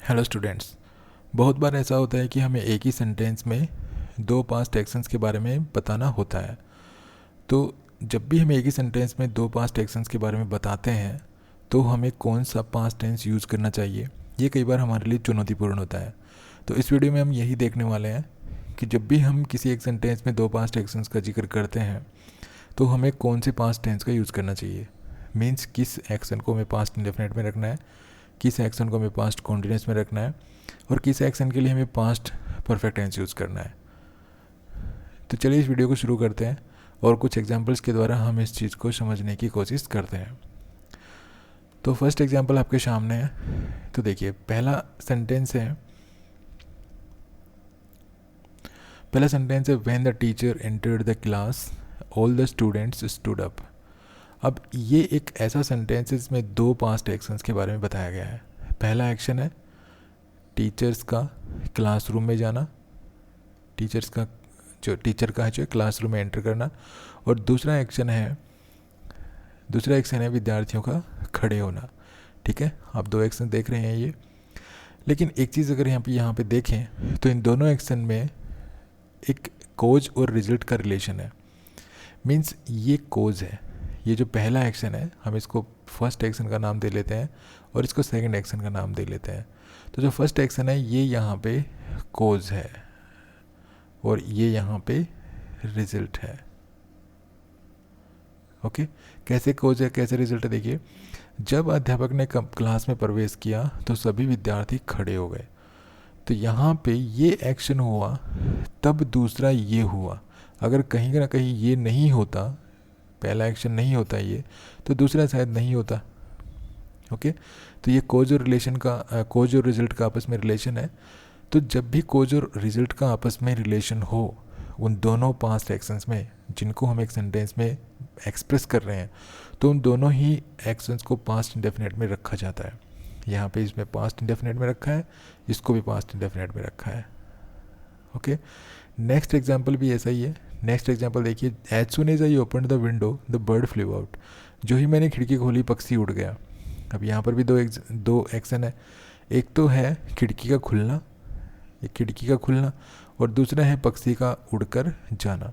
Hello students. बहुत बार ऐसा होता है कि हमें एक ही सेंटेंस में दो पास्ट एक्शंस के बारे में बताना होता है। तो जब भी हम एक ही सेंटेंस में दो पास्ट एक्शंस के बारे में बताते हैं तो हमें कौन सा पास्ट टेंस यूज़ करना चाहिए, ये कई बार हमारे लिए चुनौतीपूर्ण होता है। तो इस वीडियो में हम यही देखने वाले हैं कि जब भी हम किसी एक सेंटेंस में दो पास्ट एक्शंस का जिक्र करते हैं तो हमें कौन से पास्ट टेंस का यूज़ करना चाहिए। मीन्स किस एक्शन को हमें पास्ट इंडेफिनिट में रखना है, किस एक्शन को हमें पास्ट कॉन्टिन्यूस में रखना है और किस एक्शन के लिए हमें पास्ट परफेक्ट टेंस यूज़ करना है। तो चलिए इस वीडियो को शुरू करते हैं और कुछ एग्जांपल्स के द्वारा हम इस चीज़ को समझने की कोशिश करते हैं। तो फर्स्ट एग्जांपल आपके सामने है। तो देखिए पहला सेंटेंस है when the teacher entered the class all the students stood up. अब ये एक ऐसा सेंटेंस है जिसमें दो पास्ट एक्शंस के बारे में बताया गया है। पहला एक्शन है टीचर्स का क्लासरूम में जाना, टीचर का है जो क्लासरूम में एंटर करना, और दूसरा एक्शन है विद्यार्थियों का खड़े होना। ठीक है, आप दो एक्शन देख रहे हैं ये। लेकिन एक चीज़ अगर यहाँ पे देखें तो इन दोनों एक्शन में एक कोज और रिजल्ट का रिलेशन है। मीन्स ये कोज है, ये जो पहला एक्शन है हम इसको फर्स्ट एक्शन का नाम दे लेते हैं और इसको सेकंड एक्शन का नाम दे लेते हैं। तो जो फर्स्ट एक्शन है ये यहाँ पे कोज है और ये यहाँ पे रिजल्ट है। ओके, कैसे कोज है कैसे रिजल्ट है, देखिए जब अध्यापक ने क्लास में प्रवेश किया तो सभी विद्यार्थी खड़े हो गए। तो यहाँ पे ये एक्शन हुआ तब दूसरा ये हुआ। अगर कहीं ना कहीं ये नहीं होता, पहला एक्शन नहीं होता ये, तो दूसरा शायद नहीं होता। ओके, तो ये कोज और रिजल्ट का आपस में रिलेशन है। तो जब भी कोज और रिजल्ट का आपस में रिलेशन हो उन दोनों पास्ट एक्शंस में जिनको हम एक सेंटेंस में एक्सप्रेस कर रहे हैं, तो उन दोनों ही एक्शंस को पास्ट इंडेफिनिट में रखा जाता है। यहाँ पे इसमें पास्ट इंडेफिनिट में रखा है, इसको भी पास्ट इंडेफिनिट में रखा है। ओके, नेक्स्ट एग्जाम्पल भी ऐसा ही है। नेक्स्ट एग्जाम्पल देखिए, as soon as I open the window the bird flew out. जो ही मैंने खिड़की खोली पक्षी उड़ गया। अब यहाँ पर भी दो एक्शन है। एक तो है खिड़की का खुलना, और दूसरा है पक्षी का उड़कर जाना।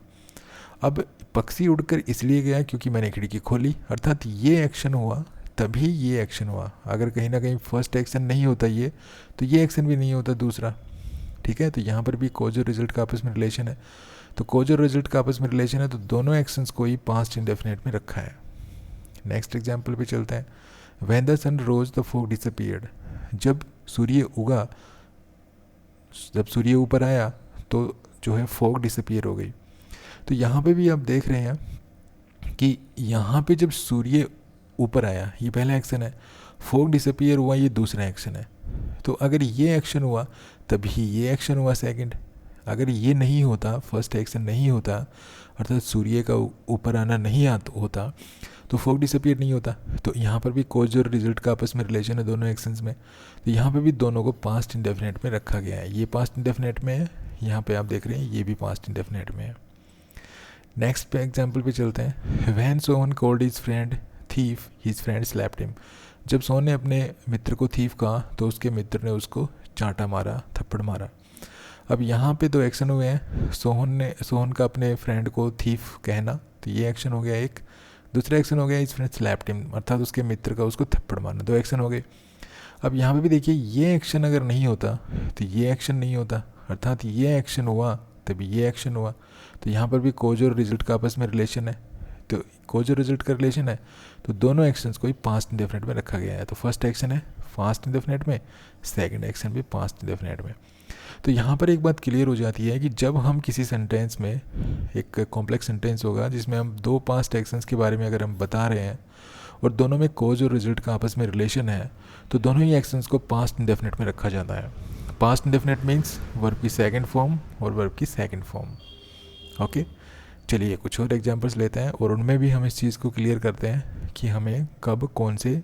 अब पक्षी उड़कर इसलिए गया क्योंकि मैंने खिड़की खोली, अर्थात ये एक्शन हुआ तभी ये एक्शन हुआ। अगर कहीं ना कहीं फर्स्ट एक्शन नहीं होता ये, तो ये एक्शन भी नहीं होता दूसरा। ठीक है, तो यहाँ पर भी कोज और रिजल्ट का आपस में रिलेशन है। तो कोज और रिजल्ट का आपस में रिलेशन है तो दोनों एक्शंस को ही पास्ट इंडेफिनिट में रखा है। नेक्स्ट एग्जाम्पल पे चलते हैं। When the sun rose the fog disappeared. जब सूर्य ऊपर आया तो जो है फॉग डिसअपीयर हो गई। तो यहाँ पे भी आप देख रहे हैं कि यहाँ पे जब सूर्य ऊपर आया ये पहला एक्शन है, फॉग डिसअपीयर हुआ ये दूसरा एक्शन है। तो अगर ये एक्शन हुआ तभी ये एक्शन हुआ सेकंड। अगर ये नहीं होता, फर्स्ट एक्शन नहीं होता, अर्थात सूर्य का ऊपर आना नहीं होता, तो फॉग डिसअपीयर नहीं होता। तो यहाँ पर भी कोज और रिजल्ट का आपस में रिलेशन है दोनों एक्शंस में। तो यहाँ पे भी दोनों को पास्ट इंडेफिनिट में रखा गया है। ये पास्ट इंडेफिनिट में है, यहाँ पे आप देख रहे हैं ये भी पास्ट इंडेफिनिट में है। नेक्स्ट पे एग्जाम्पल पे चलते हैं। When Sohan called his friend thief his friend slapped him. जब सोहन ने अपने मित्र को थीफ कहा तो उसके मित्र ने उसको चांटा मारा, थप्पड़ मारा। अब यहाँ पे दो एक्शन हुए हैं। सोहन का अपने फ्रेंड को थीफ कहना, तो ये एक्शन हो गया एक। दूसरा एक्शन हो गया इस फ्रेंड स्लैप्ड हिम, अर्थात उसके मित्र का उसको थप्पड़ मारना। दो एक्शन हो गए। अब यहाँ पे भी देखिए ये एक्शन अगर नहीं होता तो ये एक्शन नहीं होता, अर्थात ये एक्शन हुआ तभी ये एक्शन हुआ। तो यहाँ पर भी कोज और रिजल्ट का आपस में रिलेशन है। तो कोज और रिजल्ट का रिलेशन है तो दोनों एक्शंस को ही पास्ट इंडेफिनिट में रखा गया है। तो फर्स्ट एक्शन है पास्ट इंडेफिनिट में, सेकंड एक्शन भी पास्ट इंडेफिनिट में। तो यहाँ पर एक बात क्लियर हो जाती है कि जब हम किसी सेंटेंस में, एक कॉम्प्लेक्स सेंटेंस होगा जिसमें हम दो पास्ट एक्शंस के बारे में अगर हम बता रहे हैं और दोनों में कोज और रिजल्ट का आपस में रिलेशन है, तो दोनों ही एक्शंस को पास्ट इंडेफिनिट में रखा जाता है। पास्ट इंडेफिनिट मीन्स वर्ब की सेकंड फॉर्म और वर्ब की सेकंड फॉर्म। ओके, चलिए कुछ और एग्जांपल्स लेते हैं और उनमें भी हम इस चीज़ को क्लियर करते हैं कि हमें कब कौन से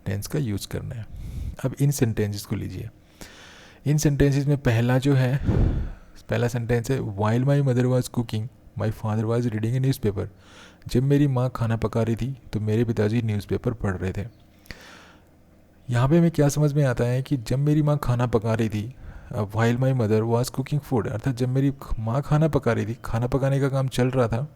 टेंस का यूज़ करना है। अब इन सेंटेंसेस को लीजिए। इन सेंटेंसेस में पहला सेंटेंस है while my mother was cooking my father was reading A newspaper. जब मेरी माँ खाना पका रही थी तो मेरे पिताजी न्यूज़पेपर पढ़ रहे थे। यहाँ पे हमें क्या समझ में आता है कि जब मेरी माँ खाना पका रही थी, while my mother was cooking food, अर्थात जब मेरी माँ खाना पका रही थी, खाना पकाने का काम चल रहा था,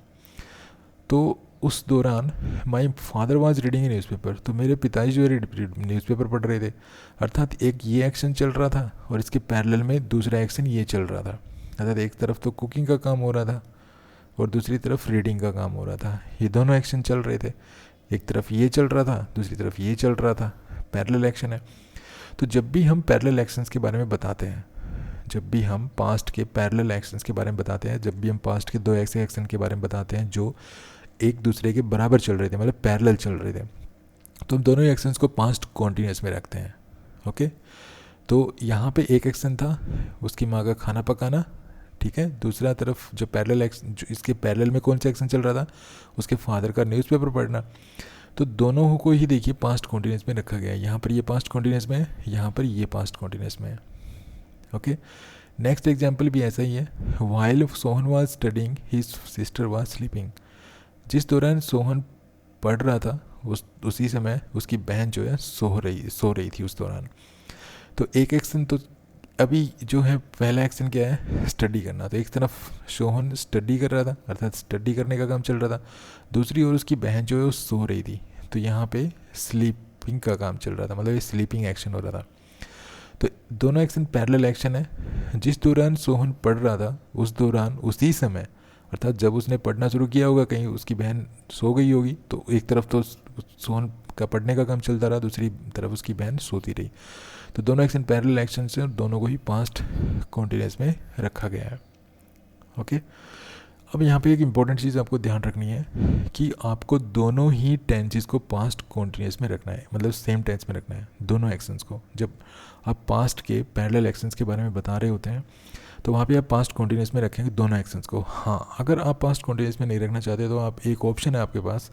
तो उस दौरान my father was reading A newspaper, तो मेरे पिताजी जो है न्यूज़पेपर पढ़ रहे थे। अर्थात एक ये एक्शन चल रहा था और इसके पैरेलल में दूसरा एक्शन ये चल रहा था। अर्थात एक तरफ तो कुकिंग का काम हो रहा था और दूसरी तरफ रीडिंग का काम हो रहा था। ये दोनों एक्शन चल रहे थे, एक तरफ ये चल रहा था, दूसरी तरफ ये चल रहा था। पैरेलल एक्शन है। तो जब भी हम पैरेलल एक्शंस के बारे में बताते हैं, जब भी हम पास्ट के पैरेलल एक्शंस के बारे में बताते हैं, जब भी हम पास्ट के दो ऐसे एक्शन के बारे में बताते हैं जो एक दूसरे के बराबर चल रहे थे, मतलब पैरेलल चल रहे थे, तो हम दोनों ही एक्शंस को पास्ट कॉन्टिन्यूस में रखते हैं। ओके, तो यहाँ पे एक एक्शन था उसकी माँ का खाना पकाना, ठीक है। दूसरा तरफ जो पैरेलल एक्शन, जो इसके पैरेलल में कौन सा एक्शन चल रहा था, उसके फादर का न्यूज़पेपर पढ़ना। तो दोनों को ही देखिए पास्ट कॉन्टिन्यूस में रखा गया है। यहाँ पर ये पास्ट कॉन्टिन्यूस में है, यहाँ पर ये पास्ट कॉन्टिन्यूस में है। ओके, नेक्स्ट एग्जाम्पल भी ऐसा ही है। While Sohan was studying his sister was sleeping, जिस दौरान सोहन पढ़ रहा था उसी समय उसकी बहन जो है सो रही थी उस दौरान। तो एक एक्शन तो अभी जो है पहला एक्शन क्या है, स्टडी करना। तो एक तरफ सोहन स्टडी कर रहा था, अर्थात स्टडी करने का काम चल रहा था, दूसरी ओर उसकी बहन जो है वो सो रही थी, तो यहाँ पे स्लीपिंग का काम चल रहा था, मतलब ये स्लीपिंग एक्शन हो रहा था। तो दोनों एक्शन पैरेलल एक्शन है। जिस दौरान सोहन पढ़ रहा था उस दौरान उसी समय, अर्थात जब उसने पढ़ना शुरू किया होगा कहीं उसकी बहन सो गई होगी, तो एक तरफ तो सोहन का पढ़ने का काम चलता रहा, दूसरी तरफ उसकी बहन सोती रही। तो दोनों एक्शन पैरेलल एक्शन से और दोनों को ही पास्ट कॉन्टिन्यूस में रखा गया है। ओके, अब यहाँ पे एक इम्पॉर्टेंट चीज़ आपको ध्यान रखनी है कि आपको दोनों ही टेंसेस को पास्ट कॉन्टिन्यूस में रखना है, मतलब सेम टेंस में रखना है दोनों एक्शंस को। जब आप पास्ट के पैरेलल एक्शंस के बारे में बता रहे होते हैं तो वहाँ पे आप पास्ट कॉन्टिन्यूस में रखेंगे दोनों एक्शंस को। हाँ, अगर आप पास्ट कॉन्टिन्यूस में नहीं रखना चाहते तो आप, एक ऑप्शन है आपके पास,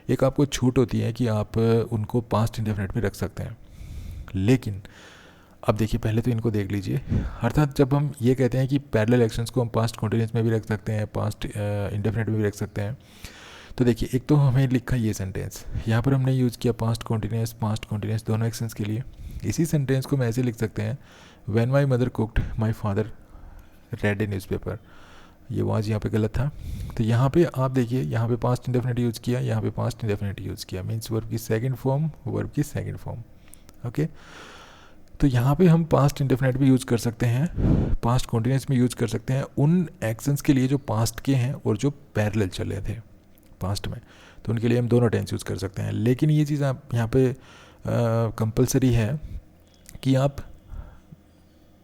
एक आपको छूट होती है कि आप उनको पास्ट इंडेफिनिट में रख सकते हैं। लेकिन अब देखिए, पहले तो इनको देख लीजिए। अर्थात जब हम ये कहते हैं कि पैरेलल एक्शंस को हम पास्ट कॉन्टिन्यूस में भी रख सकते हैं, पास्ट इंडेफिनिट में भी रख सकते हैं, तो देखिए एक तो हमें लिखा ये सेंटेंस, यहाँ पर हमने यूज़ किया पास्ट कॉन्टिन्यूस दोनों एक्शंस के लिए। इसी सेंटेंस को हम ऐसे लिख सकते हैं, when my mother cooked my father red A newspaper. ये वाज यहाँ पे गलत था, तो यहाँ पे आप देखिए, यहाँ पे पास्ट इंडेफिनिट यूज़ किया, यहाँ पे पास्ट इंडेफिनिट यूज़ किया, मीन्स वर्ब की सेकंड फॉर्म, वर्ब की सेकंड फॉर्म। ओके, तो यहाँ पे हम पास्ट इंडेफिनिट भी यूज़ कर सकते हैं, पास्ट कॉन्टिन्यूस भी यूज़ कर सकते हैं उन एक्शंस के लिए जो पास्ट के हैं और जो पैरेलल चले थे पास्ट में, तो उनके लिए हम दोनों टेंस यूज़ कर सकते हैं। लेकिन ये चीज़ आप यहाँ पे कंपलसरी है कि आप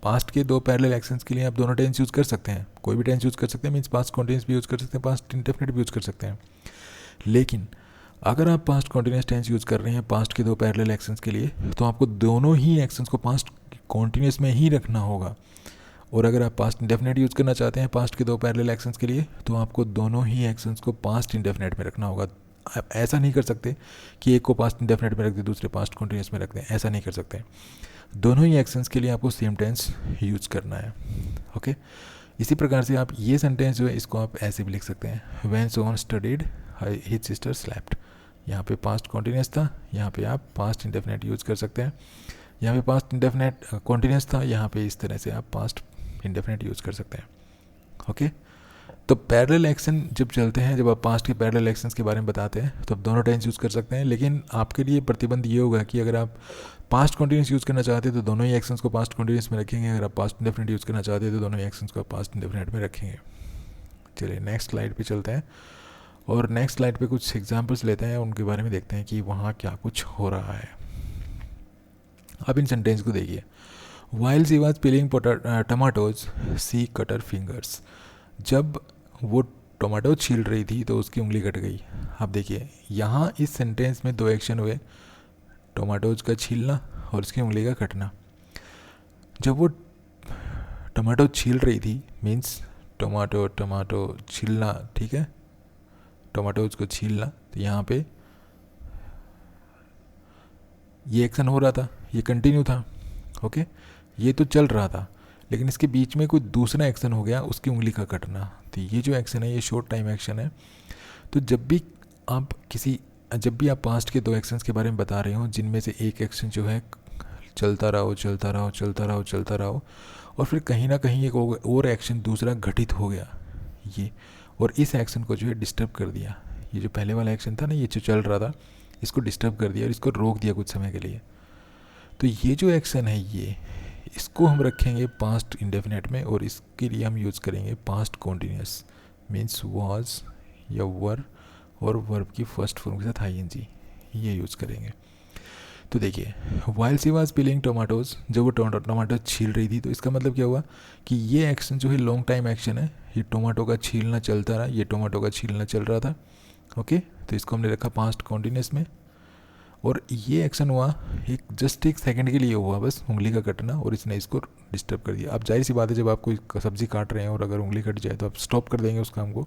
पास्ट के दो पैरेलल एक्शंस के लिए आप दोनों टेंस यूज़ कर सकते हैं, कोई भी टेंस यूज़ कर सकते हैं, मीन्स पास्ट कॉन्टिन्यूस भी यूज़ कर सकते हैं, पास्ट इंडेफिनिट भी यूज़ कर सकते हैं। लेकिन अगर आप पास्ट कॉन्टिन्यूस टेंस यूज़ कर रहे हैं पास्ट के दो पैरेलल एक्शंस के लिए, तो आपको दोनों ही एक्शंस को पास्ट कॉन्टिन्यूस में ही रखना होगा। और अगर आप पास्ट इंडेफिनिट यूज़ करना चाहते हैं पास्ट के दो पैरेलल एक्शंस के लिए, तो आपको दोनों ही एक्शंस को पास्ट इंडेफिनिट में रखना होगा। आप ऐसा नहीं कर सकते कि एक को पास्ट इंडेफिनिट में रख दें, दूसरे पास्ट कॉन्टिन्यूस में रख दें, ऐसा नहीं कर सकते। दोनों ही एक्शंस के लिए आपको सेम टेंस यूज़ करना है। ओके, इसी प्रकार से आप ये सेंटेंस जो है इसको आप ऐसे भी लिख सकते हैं, when Sohan studied his sister slept. यहाँ पे पास्ट कॉन्टिन्यूस था, यहाँ पे आप पास्ट इंडेफिनिट यूज़ कर सकते हैं। यहाँ पे पास्ट इंडेफिनिट कॉन्टिन्यूस था, यहाँ पे इस तरह से आप पास्ट इंडेफिनिट यूज़ कर सकते हैं। ओके, तो पैरेलल एक्शन जब चलते हैं, जब आप पास्ट के पैरेलल एक्शंस के बारे में बताते हैं, तो आप दोनों टेंस यूज़ कर सकते हैं। लेकिन आपके लिए प्रतिबंध ये होगा कि अगर आप पास्ट कॉन्टिन्यूस यूज़ करना चाहते हैं तो दोनों ही एक्शंस को पास्ट कॉन्टिन्यूस में रखेंगे, अगर आप पास्ट इंडेफिनिट यूज़ करना चाहते हैं तो दोनों ही एक्शंस को पास्ट इंडेफिनिट में रखेंगे। चलिए नेक्स्ट स्लाइड पे चलते हैं और नेक्स्ट स्लाइड पे कुछ एग्जांपल्स लेते हैं, उनके बारे में देखते हैं कि वहाँ क्या कुछ हो रहा है। अब इन सेंटेंस को देखिए, while she was peeling tomatoes she cut her fingers. जब वो टमाटो छील रही थी तो उसकी उंगली कट गई। आप देखिए यहाँ इस सेंटेंस में दो एक्शन हुए, टमाटोज का छीलना और उसकी उंगली का कटना। जब वो टमाटो छील रही थी, मीन्स टमाटो छीलना, ठीक है, टमाटोज को छीलना, तो यहाँ पे ये एक्शन हो रहा था, ये कंटिन्यू था। ओके, ये तो चल रहा था, लेकिन इसके बीच में कोई दूसरा एक्शन हो गया, उसकी उंगली का कटना। तो ये जो एक्शन है ये शॉर्ट टाइम एक्शन है। तो जब भी आप पास्ट के दो एक्शंस के बारे में बता रहे हो जिनमें से एक एक्शन जो है चलता रहो चलता रहो चलता रहो चलता रहो, और फिर कहीं ना कहीं एक और एक्शन दूसरा घटित हो गया ये, और इस एक्शन को जो है डिस्टर्ब कर दिया। ये जो पहले वाला एक्शन था ना, ये जो चल रहा था, इसको डिस्टर्ब कर दिया और इसको रोक दिया कुछ समय के लिए। तो ये जो एक्शन है ये, इसको हम रखेंगे पास्ट इंडेफिनेट में, और इसके लिए हम यूज़ करेंगे पास्ट कॉन्टीन्यूस, मीन्स वाज या वर, और वर्ब की फर्स्ट फॉर्म के साथ आईएनजी, ये यूज़ करेंगे। तो देखिए, while she was piling tomatoes, जब वो टोमाटो छील रही थी, तो इसका मतलब क्या हुआ कि ये एक्शन जो है लॉन्ग टाइम एक्शन है, ये टोमाटो का छीलना चलता रहा, ये टोमाटो का छीलना चल रहा था। ओके, तो इसको हमने रखा पास्ट कॉन्टीन्यूस में, और ये एक्शन हुआ एक जस्ट एक सेकंड के लिए हुआ, बस उंगली का कटना, और इसने इसको डिस्टर्ब कर दिया। अब जाहिर सी बात है, जब आप कोई सब्जी काट रहे हैं और अगर उंगली कट जाए तो आप स्टॉप कर देंगे उस काम को।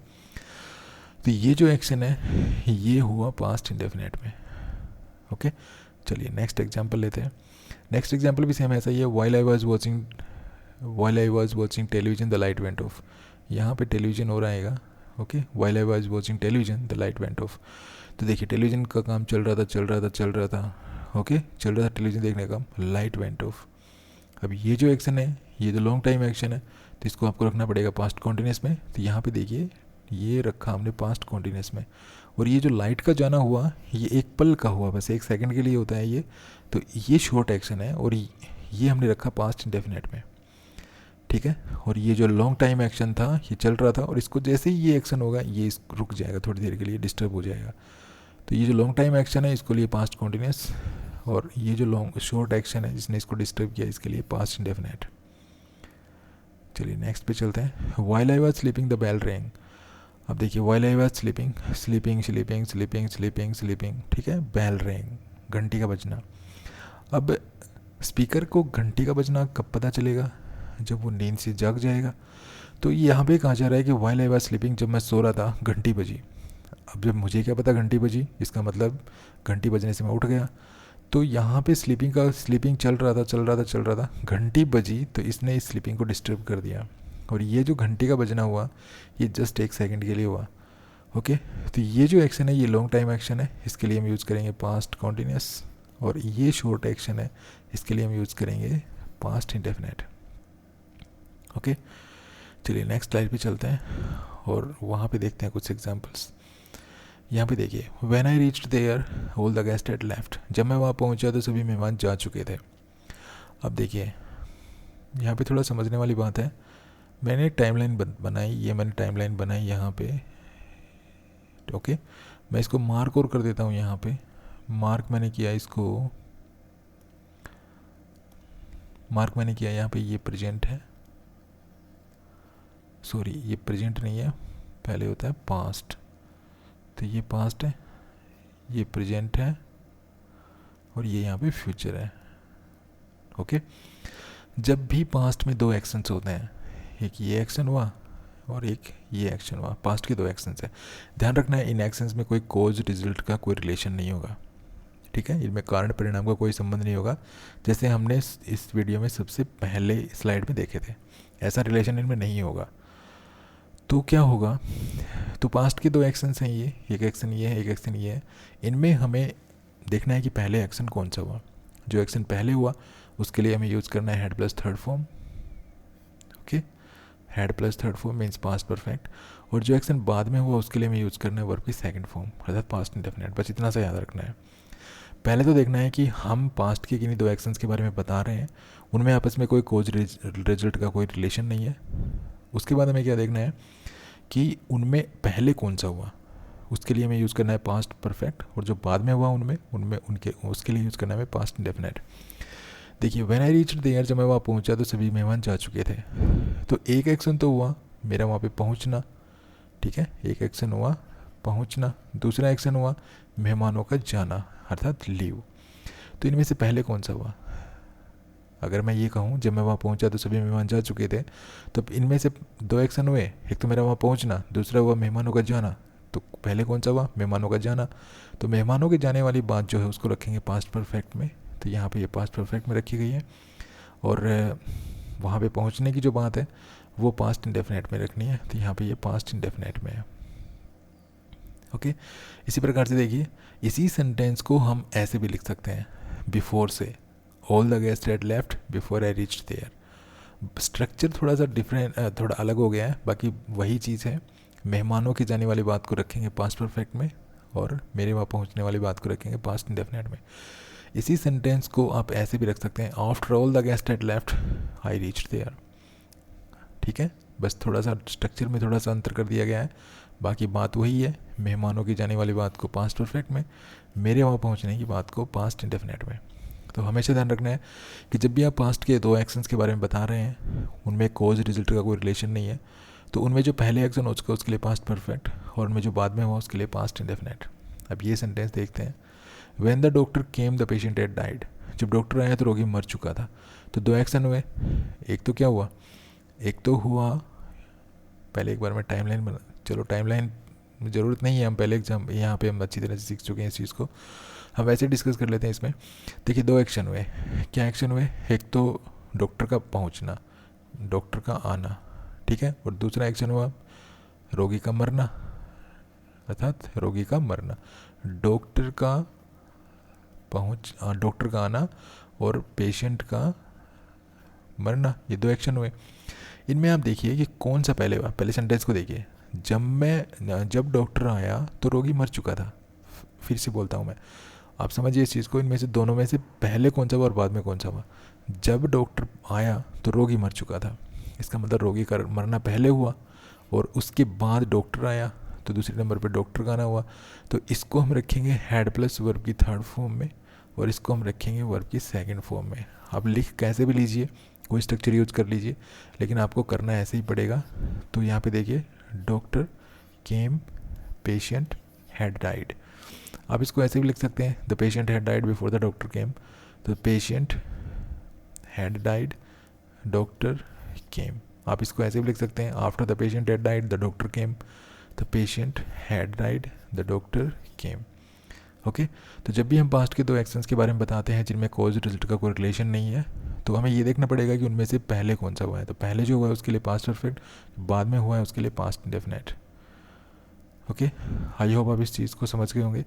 तो ये जो एक्शन है ये हुआ पास्ट इंडेफिनेट में। ओके, चलिए नेक्स्ट एग्जांपल लेते हैं। नेक्स्ट एग्जांपल भी सेम ऐसा ही है, while I was watching television the light went of. यहाँ पे टेलीविजन हो रहेगा। Okay, while I was watching television the light went of. तो देखिए, टेलीविजन का काम चल रहा था। ओके, चल रहा था टेलीविजन देखने का, लाइट वेंट ऑफ। अब ये जो एक्शन है, ये जो लॉन्ग टाइम एक्शन है, तो इसको आपको रखना पड़ेगा पास्ट कॉन्टीन्यूस में। तो यहाँ पे देखिए, ये रखा हमने पास्ट कॉन्टीन्यूस में, और ये जो लाइट का जाना हुआ, ये एक पल का हुआ, बस एक सेकंड के लिए होता है ये। तो ये शॉर्ट एक्शन है, और ये हमने रखा पास्ट इंडेफिनेट में। ठीक है, और ये जो लॉन्ग टाइम एक्शन था, ये चल रहा था, और इसको जैसे ही ये एक्शन होगा, ये रुक जाएगा, थोड़ी देर के लिए डिस्टर्ब हो जाएगा। तो ये जो लॉन्ग टाइम एक्शन है, इसको लिए पास्ट कॉन्टीन्यूस, और ये जो शॉर्ट एक्शन है जिसने इसको डिस्टर्ब किया, इसके लिए पास्ट इंडेफिनेट। चलिए नेक्स्ट पे चलते हैं। While I was sleeping the bell ring. अब देखिए, वाइल आई वाज स्लीपिंग, ठीक है, बेल रिंग, घंटी का बजना। अब स्पीकर को घंटी का बजना कब पता चलेगा? जब वो नींद से जाग जाएगा। तो यहाँ पे कहा जा रहा है कि वाइल आई वाज स्लीपिंग, जब मैं सो रहा था घंटी बजी। अब जब मुझे क्या पता घंटी बजी, इसका मतलब घंटी बजने से मैं उठ गया। तो यहाँ पे स्लीपिंग चल रहा था, घंटी बजी, तो इसने इस स्लीपिंग को डिस्टर्ब कर दिया। और ये जो घंटी का बजना हुआ, ये जस्ट एक सेकंड के लिए हुआ। ओके, तो ये जो एक्शन है, ये लॉन्ग टाइम एक्शन है, इसके लिए हम यूज़ करेंगे पास्ट कॉन्टीन्यूस, और ये शॉर्ट एक्शन है, इसके लिए हम यूज़ करेंगे पास्ट इंडेफिनेट। ओके, चलिए नेक्स्ट स्लाइड पे चलते हैं, और वहाँ पे देखते हैं कुछ एग्जांपल्स। यहाँ पे देखिए, when I reached there all the guest had left. जब मैं वहाँ पहुँचा तो सभी मेहमान जा चुके थे। अब देखिए, यहाँ पे थोड़ा समझने वाली बात है। मैंने एक टाइमलाइन बनाई, यहाँ पे। ओके, मैं इसको मार्क और कर देता हूँ। यहाँ पे मार्क मैंने किया यहाँ पे। ये प्रेजेंट है, सॉरी ये प्रेजेंट नहीं है, पहले होता है पास्ट। तो ये पास्ट है, ये प्रेजेंट है, और ये यहाँ पे फ्यूचर है। ओके, जब भी पास्ट में दो एक्शंस होते हैं, एक ये एक्शन हुआ और एक ये एक्शन हुआ, पास्ट के दो एक्शंस है, ध्यान रखना है इन एक्शंस में कोई कॉज रिजल्ट का कोई रिलेशन नहीं होगा। ठीक है, इनमें कारण परिणाम का कोई संबंध नहीं होगा, जैसे हमने इस वीडियो में सबसे पहले स्लाइड में देखे थे, ऐसा रिलेशन इनमें नहीं होगा। तो क्या होगा, तो पास्ट के दो एक्शंस हैं, ये एक एक्शन ये है, एक एक्शन ये है। इनमें हमें देखना है कि पहले एक्शन कौन सा हुआ। जो एक्शन पहले हुआ उसके लिए हमें यूज़ करना है head plus third form. Okay, head plus third form means past perfect. और जो एक्शन बाद में हुआ उसके लिए हमें यूज़ करना है वर्ब की सेकंड फॉर्म, अर्थात पास्ट इंडेफिनिट। बस इतना सा याद रखना है। पहले तो देखना है कि हम पास्ट के किन्हीं दो एक्शंस के बारे में बता रहे हैं, उनमें आपस में कोई कॉज रिजल्ट का कोई रिलेशन नहीं है। उसके बाद हमें क्या देखना है कि उनमें पहले कौन सा हुआ, उसके लिए हमें यूज़ करना है पास्ट परफेक्ट, और जो बाद में हुआ उनमें उसके लिए यूज़ करना है पास्ट इंडेफिनिट। देखिए, व्हेन आई रीच्ड देयर, जब मैं वहाँ पहुँचा तो सभी मेहमान जा चुके थे। तो एक एक्शन तो हुआ मेरा वहाँ पे पहुँचना। ठीक है, एक एक्शन हुआ पहुँचना, दूसरा एक्शन हुआ मेहमानों का जाना, अर्थात लीव। तो इनमें से पहले कौन सा हुआ? अगर मैं ये कहूँ जब मैं वहाँ पहुँचा तो सभी मेहमान जा चुके थे, तो इनमें से दो एक्शन हुए, एक तो मेरा वहाँ पहुँचना, दूसरा हुआ मेहमानों का जाना। तो पहले कौन सा हुआ? मेहमानों का जाना। तो मेहमानों के जाने वाली बात जो है उसको रखेंगे पास्ट परफेक्ट में। तो यहाँ पे ये पास्ट परफेक्ट में रखी गई है, और वहाँ पे पहुँचने की जो बात है वो पास्ट इंडेफिनेट में रखनी है। तो यहाँ पे ये पास्ट इंडेफिनेट में है। ओके, इसी प्रकार से देखिए, इसी सेंटेंस को हम ऐसे भी लिख सकते हैं, बिफोर से all the guest had left before I reached there. Structure थोड़ा सा डिफरेंट, थोड़ा अलग हो गया है, बाकी वही चीज़ है। मेहमानों की जाने वाली बात को रखेंगे पास्ट परफेक्ट में और मेरे वहाँ पहुँचने वाली बात को रखेंगे पास्ट इंडेफिनिट में। इसी सेंटेंस को आप ऐसे भी रख सकते हैं, after all the guest had left I reached there. ठीक है, बस थोड़ा सा स्ट्रक्चर में थोड़ा सा अंतर कर दिया गया है, बाकी बात वही है। मेहमानों की जाने वाली बात को पास्ट परफेक्ट में, मेरे वहाँ पहुँचने की बात को पास्ट इंडेफिनिट में। तो हमेशा ध्यान रखना है कि जब भी आप पास्ट के दो एक्शंस के बारे में बता रहे हैं, उनमें कोज रिजल्ट का कोई रिलेशन नहीं है, तो उनमें जो पहले एक्शन हो चुका है उसके लिए पास्ट परफेक्ट, और उनमें जो बाद में हुआ उसके लिए पास्ट इंडेफिनिट। अब ये सेंटेंस देखते हैं। When the doctor came the patient had died. जब डॉक्टर आया तो रोगी मर चुका था। तो दो एक्शन हुए, एक तो क्या हुआ, एक तो हुआ, पहले एक बार मैं टाइमलाइन बना, चलो टाइमलाइन ज़रूरत नहीं है, हम पहले एग्जाम यहाँ पे हम अच्छी तरह से सीख चुके हैं इस चीज़ को, हम वैसे डिस्कस कर लेते हैं इसमें। देखिए दो एक्शन हुए, क्या एक्शन हुए, एक तो डॉक्टर का पहुँचना, डॉक्टर का आना, ठीक है, और दूसरा एक्शन हुआ रोगी का मरना, अर्थात रोगी का मरना। डॉक्टर का डॉक्टर का आना और पेशेंट का मरना, ये दो एक्शन हुए। इनमें आप देखिए कि कौन सा पहले हुआ, पहले सेंटेंस को देखिए। जब डॉक्टर आया तो रोगी मर चुका था। फिर से बोलता हूँ मैं, आप समझिए इस चीज़ को, इनमें से दोनों में से पहले कौन सा हुआ और बाद में कौन सा हुआ। जब डॉक्टर आया तो रोगी मर चुका था, इसका मतलब रोगी का मरना पहले हुआ, और उसके बाद डॉक्टर आया तो दूसरे नंबर पे डॉक्टर का आना हुआ। तो इसको हम रखेंगे हैड प्लस वर्ब की थर्ड फॉर्म में, और इसको हम रखेंगे वर्ब की सेकंड फॉर्म में। आप लिख कैसे भी लीजिए, कोई स्ट्रक्चर यूज कर लीजिए, लेकिन आपको करना ऐसे ही पड़ेगा। तो यहाँ पे देखिए, doctor came, patient had died. आप इसको ऐसे भी लिख सकते हैं, the patient had died before the doctor came. तो patient had died, doctor came. आप इसको ऐसे भी लिख सकते हैं, after the patient had died the doctor came, the patient had died the doctor came. Okay, तो जब भी हम पास्ट के दो एक्शंस के बारे में बताते हैं जिनमें कॉज रिजल्ट का कोई रिलेशन नहीं है, तो हमें ये देखना पड़ेगा कि उनमें से पहले कौन सा हुआ है। तो पहले जो हुआ है उसके लिए पास्ट परफेक्ट, बाद में हुआ है उसके लिए past indefinite. Okay, I hope आप इस चीज़ को समझ गए होंगे।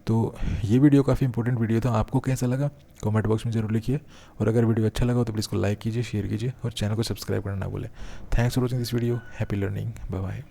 तो ये वीडियो काफ़ी इंपॉर्टेंट वीडियो था, आपको कैसा लगा कमेंट बॉक्स में ज़रूर लिखिए, और अगर वीडियो अच्छा लगा तो प्लीज़ को लाइक कीजिए, शेयर कीजिए और चैनल को सब्सक्राइब करना ना भूलें। Thanks for watching this video, happy learning, bye bye.